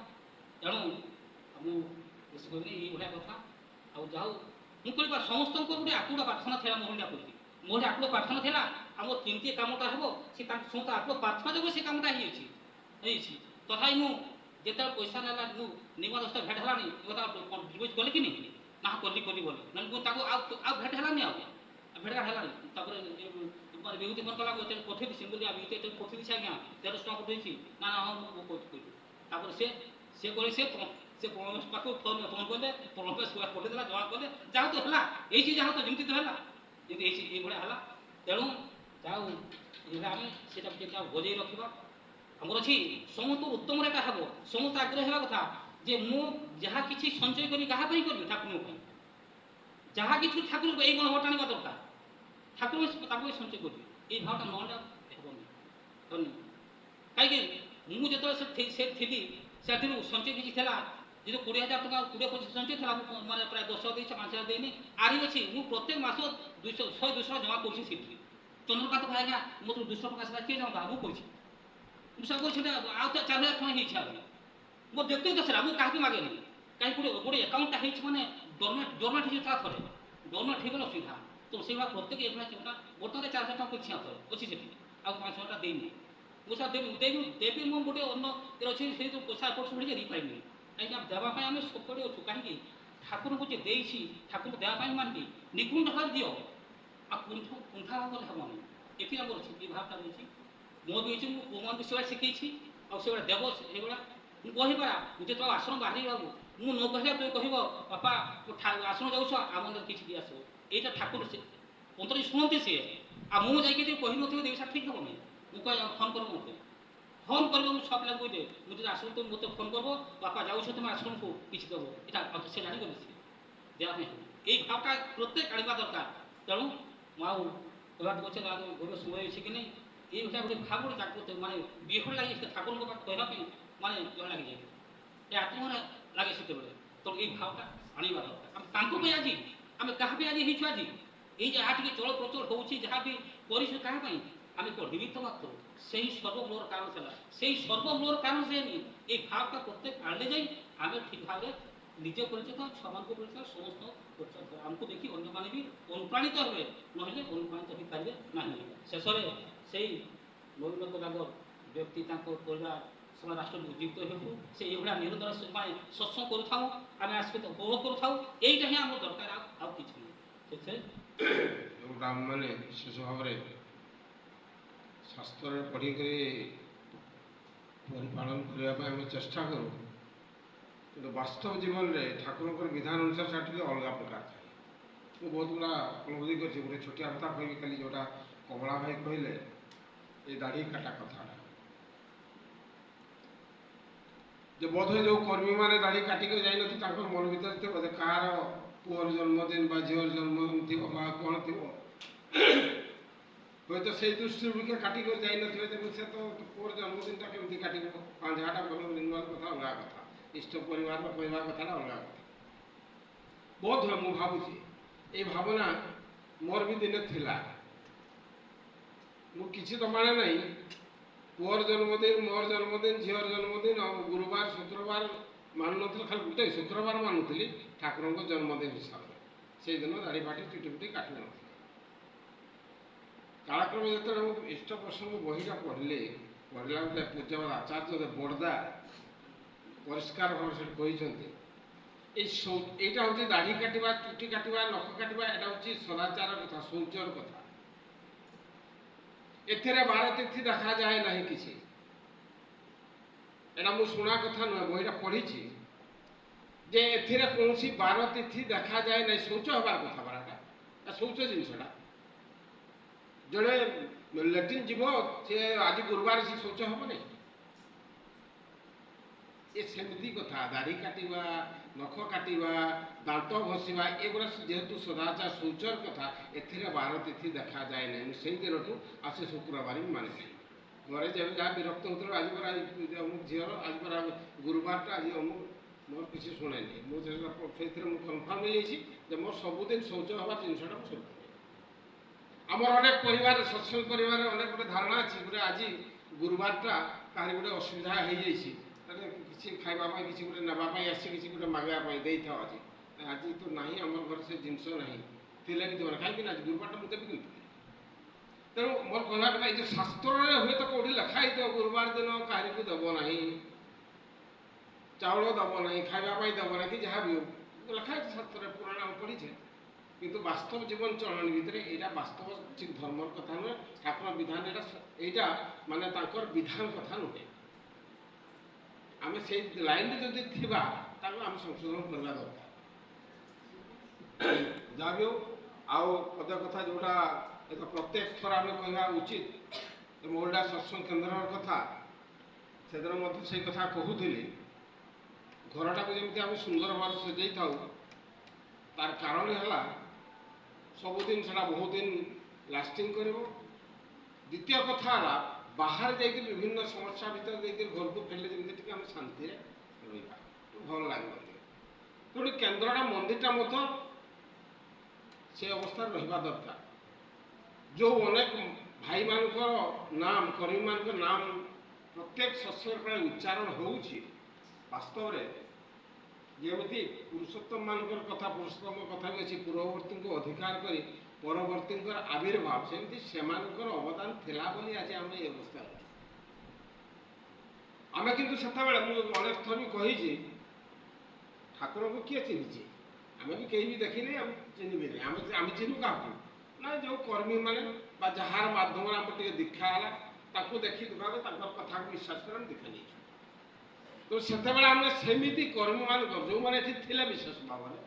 তেণু ମୁଁ ବେଶୀ କହିବିନି এইভাবে କଥା ଆଉ ଯାହା ମୁଁ କହିବା ସମସ୍ତଙ୍କ ଗୋଟେ ଆକୁଳ ପ୍ରାର୍ଥନା ଥିଲା ମୋର କରୁଛି ମୋର ଆକୁଳ ପ୍ରାର୍ଥନା ଥିଲା ଆମର କେମିତି କାମଟା ହେବ ସେ ତାଙ୍କ ସମସ୍ତ ଆକୁଳ ପ୍ରାର୍ଥନା ଯୋଗୁଁ ସେ କାମଟା ହେଇଛି ତଥାପି ମୁଁ ଯେତେବେଳେ ପଇସା ନେଲା ମୁଁ ନିମ ଦଶଟା ଭେଟ ହେଲାନି କଥା ଡିପୋଜିଟ୍ କଲି କି ନି ନା କଲି ବୋଲି ନହେଲେ ମୁଁ ତାକୁ ଆଉ ଭେଟ ହେଲାନି ଆଉ ଭେଟ ହେଲାନି ତାପରେ ବିଭୂତି ଫୋନ କଲା ପଠେଇ ଦେଇଛି ବୋଲି ବିଭୂତି ପଠେଇ ଦେଇଛି ଆଜ୍ଞା 1300 ଟଙ୍କା ପଠେଇଛି ନା ହଁ ମୁଁ କହିଲି ତାପରେ ସେ କଲେ ସେ ପ୍ରଣବେଶ ପାଖକୁ ଫୋନ କଲେ ପ୍ରଣବେଶ ପଠେଇଦେଲା ଜମା କଲେ ଯାହା ତ ହେଲା ଏଇଛି ଯାହା ତ ଯେମିତି ତ ହେଲା ଯେମିତି ହେଇଛି ଏଇଭଳିଆ ହେଲା ତେଣୁ ଯାହା ଏଇଭଳିଆ ଆମେ ସେଟା କେମିତି ବଜେଇ ରଖିବା ଆମର ଅଛି ସମସ୍ତ ଉତ୍ତମରେ ଏଟା ହେବ ସମସ୍ତ ଆଗ୍ରହ ହେବା କଥା ଯେ ମୁଁ ଯାହା କିଛି ସଞ୍ଚୟ କରି କାହା ପାଇଁ କରିବି ଠାକୁରଙ୍କ ପାଇଁ ଯାହା କିଛି ଠାକୁରଙ୍କୁ ଏଇ ମନୋଭାବଟା ଆଣିବା ଦରକାର ଠାକୁର ତାକୁ ସଞ୍ଚୟ କରିବି ଏଇ ଭାବଟା ନହେଲେ ହେବନି କାହିଁକି ମୁଁ ଯେତେବେଳେ ସେ ଥିଲି ସେଥିରୁ ସଞ୍ଚୟ କିଛି ଥିଲା ଯଦି 20,000 ଟଙ୍କା 20-25 ସଞ୍ଚୟ ଥିଲା ମାନେ ପ୍ରାୟ 10,000 ଦେଇଛି 5,000 ଦେଇନି ଆରି ଅଛି ମୁଁ ପ୍ରତ୍ୟେକ ମାସ 100-200 ଜମା କରୁଛି ସେଠି ଚନ୍ଦ୍ରକାନ୍ତ ଭାଇ ଆଜ୍ଞା ମୋର 200 ଟଙ୍କା ସେଟା କିଏ ଜମା ମୁଁ କରିଛି ମୁଁ ସବୁ ସେଟା ଆଉ 4,000 ଟଙ୍କା ହେଇଛି ଆଉ ମୋ ବ୍ୟକ୍ତିଗତ ସେଟା ମୁଁ କାହାକୁ ମାଗେନି କାହିଁକି ଗୋଟେ ଆକାଉଣ୍ଟଟା ହେଇଛି ମାନେ ଡୋରମେଟ୍ ହେଇଛି ତା ଥରେ ଡୋରମେଟ୍ ହେଇଗଲେ ଅସୁବିଧା তো সেবা প্রত্যেক এগুলা চিন্তা বর্তমানে 4,000 টাকা করছি আপনার অছি সেটি আর 500 টাকা দেইনি ମୁଁ ସାର୍ ଦେବି ମୁଁ ଗୋଟେ ଅନ୍ୟ ଅଛି ସେଇ ଯେଉଁ ପଇସା ଏପଟ ସେପଟ ଦେଇପାରିବି କାହିଁକି ଦେବା ପାଇଁ ଆମେ ସବୁଆଡ଼େ ଅଛୁ କାହିଁକି ଠାକୁରଙ୍କୁ ଯେ ଦେଇଛି ଠାକୁରଙ୍କୁ ଦେବା ପାଇଁ ମାନିବି ନିକୁଣ୍ଠ ଭାବରେ ଦିଅ ଆଉ କୁଣ୍ଠା ଭାବରେ ହେବନି ଏଠି ଆମର ଅଛି ଏ ଭାବଟା ରହିଛି ମୋ ବି ହେଇଛି ମୁଁ ପୁଅମାନଙ୍କୁ ସେଭଳିଆ ଶିଖେଇଛି ଆଉ ସେଭଳିଆ ଦେବ ସେଇଭଳିଆ ମୁଁ କହିପାରା ମୁଁ ଯେତେବେଳେ ଆଶ୍ରମ ବାହାରିବାକୁ ମୁଁ ନ କହିଲେ ତୁମେ କହିବ ବାପା ଆଶ୍ରମ ଯାଉଛ ଆମ କିଛି ଦିଆ ଆସିବ এইটা ঠাকুর সে অন্তরে শুনতে সে আর মু যাই যদি কহি নথিব দেবসা ঠিক হব না মু কই ফোন করব মতে ফোন করব মু সব লাগবে দে মু যদি আসল তো মতে ফোন করব বাপা যাউছ তুমি আসল কো কিছু দেব এটা সে জানি গেছে দেয়া নাই এই ভাবটা প্রত্যেক আনিবা দরকার তেণু মাও কলাত বছে আগে গরু সময় হইছে কি নাই এই ভাবটা ଗୋଟେ ভাব ଗୋଟେ জাগ্রত মানে বিহল লাগি ঠাকুরଙ୍କ পাখ কইবা পই মানে জল লাগি যায় এ আত্মরা লাগে সেতেবেলে তো এই ভাবটা আনিবা দরকার আমি তাঙ্কু পই আজি আমি কাহা পই আজি হিছু আজি এই যে আটিকে চল প্রচল হଉଛି যাহা বি পরিচয় কাহা পাই আমি কোন নিমিত্ত মাত্র সেই সর্বমূলর কারণ ছিল সেই সর্বমূলর কারণ যে এই ভাবটা প্রত্যেক আনলে যাই আমি ঠিকভাবে নিজে পরিচিত সমাজকে পরিচিত সমস্ত পরিচিত আমাকে দেখি অন্যମାନେ ବି অনুপ্রাণিত হবে নহলে অনুপ্রাণিত ହୋଇପାରିବେ ନାହିଁ ଶେଷରେ ସେଇ নবীনন্দ নাগর ব্যক্তি ତାଙ୍କ ପରିବାର ସମାଜ ରାଷ୍ଟ୍ର ଉଦ୍ଦୀପ୍ତ ହେବୁ ସେ ଏଇଭଳିଆ ନିରନ୍ତର ମାନେ ସତ୍ସଙ୍ଗ କରୁଥାଉ ଆମେ ଆସିକି ଉପଭୋଗ କରୁଥାଉ এইটা ହିଁ ଆମର ଦରକାର ଆଉ କିଛି ନାହିଁ ସେଥିରେ ଯେଉଁଟା ଆମମାନେ ବିଶେଷ ଭାବରେ ଶାସ୍ତ୍ରରେ ପଢ଼ିକରି ପରିପାଳନ କରିବା ପାଇଁ ଆମେ ଚେଷ୍ଟା କରୁ କିନ୍ତୁ ବାସ୍ତବ ଜୀବନରେ ଠାକୁରଙ୍କର ବିଧାନ ଅନୁସାରେ ସେଟା ଟିକେ ଅଲଗା ପ୍ରକାର ଥାଏ ମୁଁ ବହୁତ ଗୁଡ଼ା ଅନୁଭୂତି କରିଛି ଗୋଟେ ଛୋଟିଆ କଥା କହିବି ଖାଲି ଯେଉଁଟା କମଳା ଭାଇ କହିଲେ ଏ ଦାଢ଼ି କାଟା କଥାଟା ଯେ ବୋଧହୁଏ ଯେଉଁ କର୍ମୀମାନେ ଦାଢ଼ି କାଟିକି ଯାଇନଥିବେ ତାଙ୍କର ମନ ଭିତରେ ଥିବ ବୋଧେ କାହାର ପୁଅର ଜନ୍ମଦିନ ବା ଝିଅର ଜନ୍ମଦିନ ଥିବ ବା କ'ଣ ଥିବ ହୁଏତ ସେଇ ଦୃଷ୍ଟିରୁ ବି କାଟିକରି ଯାଇନଥିବେ, ତେଣୁ ସେ ତ ପୁଅର ଜନ୍ମଦିନଟା କେମିତି କାଟିବ, ପାଞ୍ଝାଟା ଭଲ ନିର୍ମାଣ କଥା ଅଲଗା କଥା, ଇଷ୍ଟ ପରିବାରର କହିବା କଥାଟା ଅଲଗା କଥା। ବୋଧ ହୁଏ ମୁଁ ଭାବୁଛି ଏଇ ଭାବନା ମୋର ବି ଦିନେ ଥିଲା। ମୁଁ କିଛି ତ ମାନେ ନାହିଁ, ପୁଅର ଜନ୍ମଦିନ, ମୋର ଜନ୍ମଦିନ, ଝିଅର ଜନ୍ମଦିନ, ଆଉ ଗୁରୁବାର ଶୁକ୍ରବାର ମାନୁନଥିଲି, ଖାଲି ଗୋଟେ ଶୁକ୍ରବାର ମାନୁଥିଲି ଠାକୁରଙ୍କ ଜନ୍ମଦିନ ହିସାବରେ। ସେଇଦିନ ଦାଢ଼ି ଫାଟି ଚୁଟି ଫୁଟି କାଟୁ ନଥିଲି। କାଳକ୍ରମେ ଯେତେବେଳେ ମୁଁ ଇଷ୍ଟ ପ୍ରସଙ୍ଗ ବହିଟା ପଢ଼ିଲା ବେଳେ ପୂଜ୍ୟବାଦ ଆଚାର୍ଯ୍ୟ ବଡ଼ଦା ପରିଷ୍କାର ଭାବରେ ସେଠି କହିଛନ୍ତି, এইটা হচ্ছে দাড়ি কাটিবা, চুটি কাটিবা, নখ কাটিবা, এটা হচ্ছে সদাচার কথা, শৌচর কথা। এথেরে বার তিথি দেখা যায় না কিছু, এটা মু শুনা কথা নয়, বইটা পড়িছি যে এথেরে কৌশি বার তিথি দেখা যায় না। শৌচ হবার কথা বারাটা, শৌচ জিনিসটা জনে ল্যাট্রিন যাব, সে আজ গুরুবার সে শৌচ হব না। ଏ ସେମିତି କଥା, ଦାଢ଼ି କାଟିବା, ନଖ କାଟିବା, ଦାନ୍ତ ଘଷିବା, ଏଗୁଡ଼ା ଯେହେତୁ ସଦାଚାର ଶୌଚର କଥା, ଏଥିରେ ବାର ତିଥି ଦେଖାଯାଏ ନାହିଁ। ମୁଁ ସେଇ ଦିନଠୁ ଆଉ ସେ ଶୁକ୍ରବାର ବି ମାନେ ନାହିଁ। ଘରେ ଯେବେ ଯାହା ବିରକ୍ତ ହେଉଥିଲା, ଆଜି ପରା ଅମୁକ ଝିଅର, ଆଜି ପରା ଗୁରୁବାରଟା, ଆଜି ଅମୁକ, ମୋର କିଛି ଶୁଣେନି। ମୁଁ ସେଇଥିରେ ମୁଁ କନଫର୍ମ ହେଇଯାଇଛି ଯେ ମୋର ସବୁଦିନ ଶୌଚ ହେବା ଜିନିଷଟା ମୁଁ ସବୁ। ଆମର ଅନେକ ପରିବାର, ସତ୍ସଙ୍ଗ ପରିବାରରେ ଅନେକ ଗୋଟେ ଧାରଣା ଅଛି, ଗୋଟେ ଆଜି ଗୁରୁବାରଟା କାହାରି ଗୋଟେ ଅସୁବିଧା ହେଇଯାଇଛି, କିଛି ଖାଇବା ପାଇଁ, କିଛି ଗୋଟେ ନେବା ପାଇଁ ଆସି, କିଛି ଗୋଟେ ମାଗିବା ପାଇଁ ଦେଇଥାଉ। ଆଜି ତ ନାହିଁ, ଆମର ଘରେ ସେ ଜିନିଷ ନାହିଁ, ଥିଲେ ବି ଦେବ କାହିଁକି ନା ଆଜି ଗୁରୁବାରଟା ମୁଁ ଦେବି କିନ୍ତୁ। ତେଣୁ ମୋର କହିବା କଥା, ଏଇ ଯେଉଁ ଶାସ୍ତ୍ରରେ ହୁଏତ କେଉଁଠି ଲେଖା ହେଇଥିବ ଗୁରୁବାର ଦିନ କାହାରିକୁ ଦେବ ନାହିଁ, ଚାଉଳ ଦେବ ନାହିଁ, ଖାଇବା ପାଇଁ ଦେବ ନାହିଁ, କି ଯାହା ବି ହଉ ଲେଖା ହେଇଛି ଶାସ୍ତ୍ରରେ, ପୁରାଣ ଆମେ ପଢ଼ିଛେ। କିନ୍ତୁ ବାସ୍ତବ ଜୀବନ ଚଳଣି ଭିତରେ ଏଇଟା ବାସ୍ତବ ଧର୍ମର କଥା ନୁହେଁ, ଠାକୁର ବିଧାନ, ଏଇଟା ମାନେ ତାଙ୍କର ବିଧାନ କଥା ନୁହେଁ। ଆମେ ସେଇ ଲାଇନରେ ଯଦି ଥିବା ତାକୁ ଆମେ ସଂଶୋଧନ କରିବା ଦରକାର। ଯାହା ବି ହଉ, ଆଉ ପଦେ କଥା ଯେଉଁଟା ପ୍ରତ୍ୟେକ ଥର ଆମେ କହିବା ଉଚିତ, ମୋଲଡା ସତ୍ସଙ୍ଗ କେନ୍ଦ୍ରର କଥା, ସେଦିନ ମଧ୍ୟ ସେଇ କଥା କହୁଥିଲି। ଘରଟାକୁ ଯେମିତି ଆମେ ସୁନ୍ଦର ଭାବରେ ସଜେଇଥାଉ, ତାର କାରଣ ହେଲା ସବୁଦିନ ସେଟା ବହୁତ ଦିନ ଲାଷ୍ଟିଂ କରିବ। ଦ୍ୱିତୀୟ କଥା ହେଲା ବାହାରେ ଯାଇକି ବିଭିନ୍ନ ସମସ୍ୟା ଭିତରେ ଯାଇକି ଘରକୁ ଫେରିଲେ ଯେମିତି ଟିକେ ଆମେ ଶାନ୍ତିରେ ରହିବା, ଭଲ ଲାଗିବ। ତେଣୁ କେନ୍ଦ୍ରଟା, ମନ୍ଦିରଟା ମଧ୍ୟ ସେ ଅବସ୍ଥାରେ ରହିବା ଦରକାର। ଯେଉଁ ଅନେକ ଭାଇମାନଙ୍କର ନାମ, କର୍ମୀମାନଙ୍କର ନାମ ପ୍ରତ୍ୟେକ ସତ୍ସଙ୍ଗ ପ୍ରାୟ ଉଚ୍ଚାରଣ ହେଉଛି, ବାସ୍ତବରେ ଯେମିତି ପୁରୁଷୋତ୍ତମମାନଙ୍କର କଥା, ପୁରୁଷୋତ୍ତମ କଥା ବି ଅଛି, ପୂର୍ବବର୍ତ୍ତୀଙ୍କୁ ଅଧିକାର କରି ପରବର୍ତ୍ତୀଙ୍କର ଆବିର୍ଭାବ, ସେମିତି ସେମାନଙ୍କର ଅବଦାନ ଥିଲା ବୋଲି ଆଜି ଆମେ ଏ ଅବସ୍ଥାରେ ଅଛୁ। ଆମେ କିନ୍ତୁ ସେତେବେଳେ, ମୁଁ ଅନେକ ଥର ବି କହିଛି, ଠାକୁରଙ୍କୁ କିଏ ଚିହ୍ନିଛି? ଆମେ ବି କେହି ବି ଦେଖିନି, ଆମେ ଚିହ୍ନିବି ନାହିଁ। ଆମେ ଚିହ୍ନୁ କାହାକୁ ନା, ଯେଉଁ କର୍ମୀମାନେ ବା ଯାହାର ମାଧ୍ୟମରେ ଆମର ଟିକେ ଦୀକ୍ଷା ହେଲା, ତାକୁ ଦେଖି ଦୁଃଖାକୁ ତାଙ୍କର କଥାକୁ ବିଶ୍ୱାସ କରି ଆମେ ଦୀକ୍ଷା ନେଇଛୁ। ତ ସେତେବେଳେ ଆମେ ସେମିତି କର୍ମୀମାନଙ୍କର, ଯେଉଁମାନେ ଏଠି ଥିଲେ ବିଶେଷ ଭାବରେ,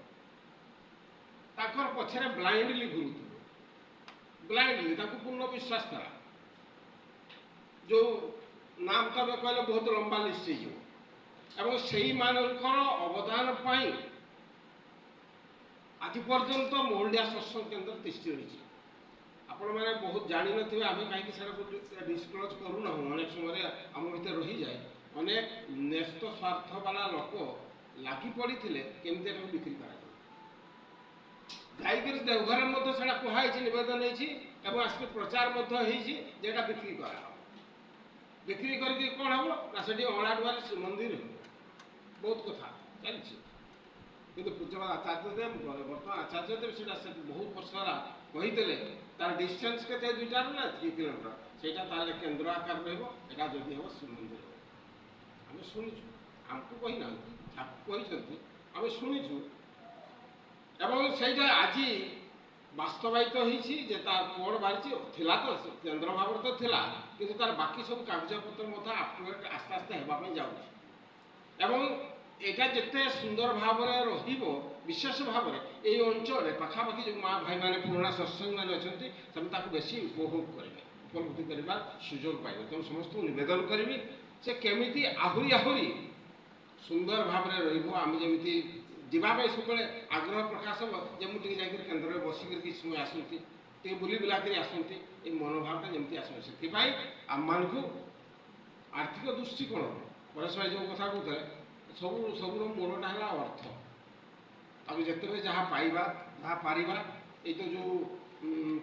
ତାଙ୍କର ପଛରେ ବ୍ଲାଇଣ୍ଡଲି ଘୁରୁଥିଲୁ। ବ୍ଲାଇଣ୍ଡଲି ତାଙ୍କୁ ପୂର୍ଣ୍ଣ ବିଶ୍ୱାସ ଥିଲା। ଯେଉଁ ନାମ ତମେ କହିଲେ ବହୁତ ଲମ୍ବା ଲିଷ୍ଟ ହେଇଯିବ, ଏବଂ ସେଇମାନଙ୍କର ଅବଦାନ ପାଇଁ ଆଜି ପର୍ଯ୍ୟନ୍ତ ମହୁଲଡ଼ିଆ ସତ୍ସଙ୍ଗ କେନ୍ଦ୍ର ତିଷ୍ଠି ରହିଛି। ଆପଣମାନେ ବହୁତ ଜାଣିନଥିବେ, ଆମେ କାହିଁକି ସେଟାକୁ ଡିସକ୍ଲୋଜ୍ କରୁନାହୁଁ, ଅନେକ ସମୟରେ ଆମ ଭିତରେ ରହିଯାଏ। ଅନେକ ନ୍ୟସ୍ତ ସ୍ୱାର୍ଥବାଲା ଲୋକ ଲାଗି ପଡ଼ିଥିଲେ କେମିତି ଏଟାକୁ ବିକ୍ରି କରାଯିବ। ଯାଇକରି ଦେଓଘରରେ ମଧ୍ୟ ସେଟା କୁହାହେଇଛି, ନିବେଦନ ହେଇଛି, ଏବଂ ଆସିକି ପ୍ରଚାର ମଧ୍ୟ ହେଇଛି ଯେ ଏଟା ବିକ୍ରି କରାହେବ। ବିକ୍ରି କରିକି କ'ଣ ହେବ ନା, ସେଠି ଅଁଳାଡୁଆରେ ଶ୍ରୀମନ୍ଦିର ହେବ। ବହୁତ କଥା ଚାଲିଛି। କିନ୍ତୁ ପୂଜ୍ୟବାଦ ଆଚାର୍ଯ୍ୟଦେବ, ବର୍ତ୍ତମାନ ଆଚାର୍ଯ୍ୟଦେବ ସେଟା ବହୁତ ବର୍ଷ ହେଲା କହିଥିଲେ, ତାର ଡିଷ୍ଟାନ୍ସ କେତେ, 2 ନା 3 କିଲୋମିଟର, ସେଇଟା ତାହେଲେ କେନ୍ଦ୍ର ଆକାର ରହିବ, ଏଟା ଯଦି ହେବ ଶ୍ରୀମନ୍ଦିର ହେବ। ଆମେ ଶୁଣିଛୁ, ଆମକୁ କହିନାହାନ୍ତି, ତାକୁ କହିଛନ୍ତି, ଆମେ ଶୁଣିଛୁ। ଏବଂ ସେଇଟା ଆଜି ବାସ୍ତବାୟିତ ହେଇଛି ଯେ ତାର କୋଡ଼ ବାହାରିଛି। ଥିଲା ତ କେନ୍ଦ୍ର ଭାବରେ ତ ଥିଲା, କିନ୍ତୁ ତାର ବାକି ସବୁ କାଗଜପତ୍ର ମଧ୍ୟ ଆପ୍ରୁଭେଟ୍ ଆସ୍ତେ ଆସ୍ତେ ହେବା ପାଇଁ ଯାଉଛି। ଏବଂ এটা ଯେତେ ସୁନ୍ଦର ଭାବରେ ରହିବ, ବିଶେଷ ଭାବରେ ଏଇ ଅଞ୍ଚଳରେ ପାଖାପାଖି ଯେଉଁ ମା ଭାଇମାନେ, ପୁରୁଣା ସତ୍ସଙ୍ଗମାନେ ଅଛନ୍ତି, ସେମାନେ ତାକୁ ବେଶୀ ଉପଭୋଗ କରିବେ, ଉପଲବ୍ଧି କରିବା ସୁଯୋଗ ପାଇବେ। ତେଣୁ ସମସ୍ତଙ୍କୁ ନିବେଦନ କରିବି, ସେ କେମିତି ଆହୁରି ଆହୁରି ସୁନ୍ଦର ଭାବରେ ରହିବ। ଆମେ ଯେମିତି ଯିବା ପାଇଁ ସବୁବେଳେ ଆଗ୍ରହ ପ୍ରକାଶ ହେବ ଯେ ମୁଁ ଟିକେ ଯାଇକରି କେନ୍ଦ୍ରରେ ବସିକରି କିଛି ସମୟ ଆସନ୍ତି, ଟିକେ ବୁଲି ବୁଲାକରି ଆସନ୍ତି ଏ ମନୋଭାବଟା ଯେମିତି ଆସିବ। ସେଥିପାଇଁ ଆମମାନଙ୍କୁ ଆର୍ଥିକ ଦୃଷ୍ଟିକୋଣ ପରେଶ ଭାଇ ଯେଉଁ କଥା କହୁଥିଲେ ସବୁର ମୂଳଟା ହେଲା ଅର୍ଥ। ଆମେ ଯେତେବେଳେ ଯାହା ପାଇବା ଯାହା ପାରିବା ଏଇ ତ ଯେଉଁ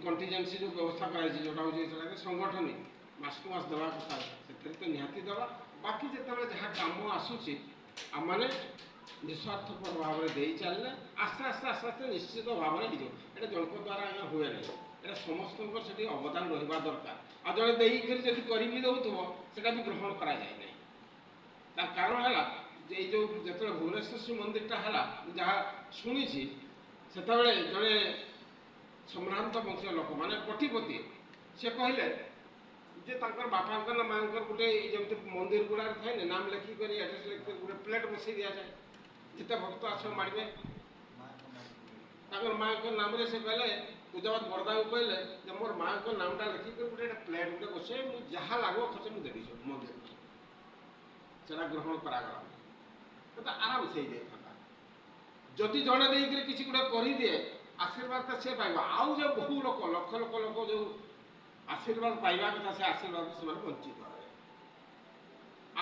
କଣ୍ଟିଜେନ୍ସି ଯେଉଁ ବ୍ୟବସ୍ଥା କରାଯାଇଛି ଯେଉଁଟା ହେଉଛି ସେଇଟା ସଂଗଠନିକ ମାସକୁ ମାସ ଦେବା କଥା ସେଥିରେ ତ ନିହାତି ଦେବା। ବାକି ଯେତେବେଳେ ଯାହା କାମ ଆସୁଛି ଆମମାନେ ନିଃସ୍ୱାର୍ଥପର ଭାବରେ ଦେଇ ଚାଲିଲେ ଆସ୍ତେ ଆସ୍ତେ ନିଶ୍ଚିତ ଭାବରେ ହେଇଯିବ। ଏଇଟା ଜଣଙ୍କ ଦ୍ୱାରା ଆଜ୍ଞା ହୁଏ ନାହିଁ, ଏଇଟା ସମସ୍ତଙ୍କର ସେଠି ଅବଦାନ ରହିବା ଦରକାର। ଆଉ ଜଣେ ଦେଇକରି ଯଦି କରିବି ଦେଉଥିବ ସେଇଟା ବି ଗ୍ରହଣ କରାଯାଏ ନାହିଁ। ତାର କାରଣ ହେଲା ଯେ ଏଇ ଯେଉଁ ଯେତେବେଳେ ଭୁବନେଶ୍ୱର ଶ୍ରୀ ମନ୍ଦିରଟା ହେଲା ଯାହା ଶୁଣିଛି ସେତେବେଳେ ଜଣେ ସମ୍ଭ୍ରାନ୍ତ ବଂଶୀୟ ଲୋକ ମାନେ କୋଟିପତି ସେ କହିଲେ ଯେ ତାଙ୍କର ବାପାଙ୍କର ନା ମାଆଙ୍କର ଗୋଟେ ଯେମିତି ମନ୍ଦିର ଗୁଡ଼ାରେ ଥାଏ ନାମ ଲେଖିକରି ଆଡ୍ରେସ୍ ଲେଖିକରି ଗୋଟେ ପ୍ଲେଟ୍ ବସେଇ ଦିଆଯାଏ, ଯେତେ ଭକ୍ତ ଆସିବ ମାଡ଼ିବେ। ତାଙ୍କର ମାଆଙ୍କ ନାମରେ ସେ କହିଲେ ପୂଜାବାଦ ବରଦାଙ୍କୁ କହିଲେ ଯେ ମୋର ମାଆଙ୍କ ନାମଟା ଲେଖିକରି ଗୋଟେ ପ୍ଲେଟ୍ ଗୋଟେ ବସେ ମୁଁ ଯାହା ଲାଗିବ ଖର୍ଚ୍ଚ ମୁଁ ଦେବି ସବୁ ମନ୍ଦିର। ସେଟା ଗ୍ରହଣ କରାଗଲା ତ ଆରାମସେ ହେଇଯାଇଥାନ୍ତା। ଯଦି ଜଣେ ଦେଇକରି କିଛି ଗୋଟେ କରିଦିଏ ଆଶୀର୍ବାଦ ସେ ପାଇବ। ଆଉ ଯେଉଁ ବହୁ ଲୋକ ଲକ୍ଷ ଲୋକ ଯେଉଁ ଆଶୀର୍ବାଦ ପାଇବା କଥା ସେ ଆଶୀର୍ବାଦ ସେମାନେ ବଞ୍ଚିତ ହେବେ।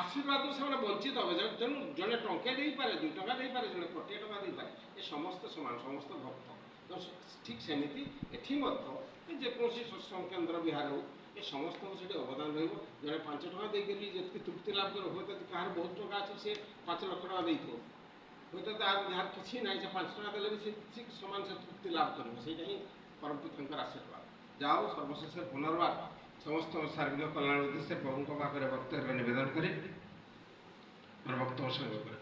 ଆଶୀର୍ବାଦରୁ ସେମାନେ ବଞ୍ଚିତ ହେବେ। ତେଣୁ ଜଣେ ଟଙ୍କା ଦେଇପାରେ, 2 ଟଙ୍କା ଦେଇପାରେ, ଜଣେ କୋଟିଏ ଟଙ୍କା ଦେଇପାରେ, ଏ ସମସ୍ତେ ସମାନ, ସମସ୍ତ ଭକ୍ତ। ତ ଠିକ୍ ସେମିତି ଏଠି ମଧ୍ୟ ଯେକୌଣସି ସତ୍ସଙ୍ଗ କେନ୍ଦ୍ର ବିହାର ହେଉ ଏ ସମସ୍ତଙ୍କୁ ସେଠି ଅବଦାନ ରହିବ। ଜଣେ 5 ଟଙ୍କା ଦେଇକରି ଯେତିକି ତୃପ୍ତି ଲାଭ କରିବ, ହୁଏତ କାହାର ବହୁତ ଟଙ୍କା ଅଛି ସେ 5 ଲକ୍ଷ ଟଙ୍କା ଦେଇଥିବ, ହୁଏତ ଯାହାର କିଛି ନାହିଁ ସେ 5 ଟଙ୍କା ଦେଲେ ବି ସେ ଠିକ୍ ସମାନ ସେ ତୃପ୍ତି ଲାଭ କରିବ। ସେଇଟା ହିଁ ପରମ ପିତାଙ୍କର ଆଶୀର୍ବାଦ। ଯାଉ ସର୍ବଶେଷରେ ପୁନର୍ବାର ସମସ୍ତ ସାର୍ବିକ କଲ୍ୟାଣ ଉଦ୍ଦେଶ୍ୟ ପ୍ରଭୁଙ୍କ ପାଖରେ ବକ୍ତବ୍ୟ ନିବେଦନ କରି ମୋର ବକ୍ତବ୍ୟ ସଙ୍ଗେ କରେ।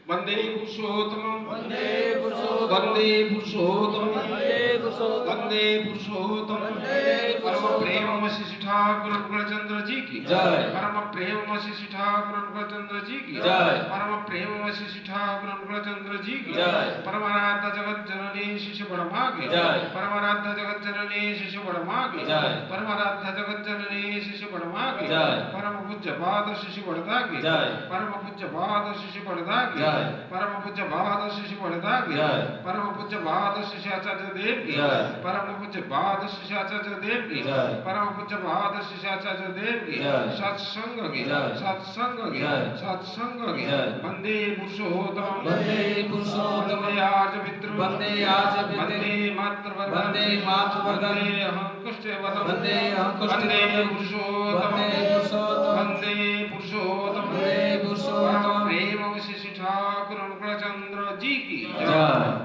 ବନ୍ଦେ ପୁରୁଷୋତ୍ତମ वन्दे पुरुषोत्तम ବନ୍ଦେ ପୁରୁଷୋତ୍ତମ वन्दे पुरुषोत्तम वंदे पुरुषोत्तम वन्दे परम पुरुषोत्तम प्रेम श्री ठाकुर अनुकूलचंद्र जी की जय। परम प्रेम श्री ठाकुर अनुकूलचंद्र जी की जय। परम प्रेम श्री ठाकुर अनुकूलचंद्र जी की जय। परमाराध्य जगत जननी शिशु बड़मा की जय। परमाराध्य जगत जननी शिशु बड़मा की जय। परमाराध्य जगत जननी शिशु बड़मा की जय। परम पूज्य पाद शिशु बड़दा की जय। परम पूज्य पाद शिशु बड़दा की जय। परम पूज्य पाद शिशु बड़दा की जय। परम पूज्य पाद शिशु आचार्य देव की जय। परम पूज्य पाद शिशु आचार्य देव की जय। परम पूज्य पाद शिशु आचार्य देव की जय। सत्संग की जय। सत्संग की जय। सत्संग की जय। वंदे पुरुषोत्तम वन्दे पुरुषोत्तम वंदे आर्य पितृ वन्दे आर्य पितृ वंदे मातृवर्ग वन्दे मातृवर्ग वंदे अहंकुष्ठवर्ग वन्दे अहंकुष्ठवर्ग वंदे पुरुषोत्तम वन्दे पुरुषोत्तम वंदे पुरुषोत्तम वन्दे पुरुषोत्तम प्रेम शिशु ठाकुर अनुकूलचंद्र जी की जय।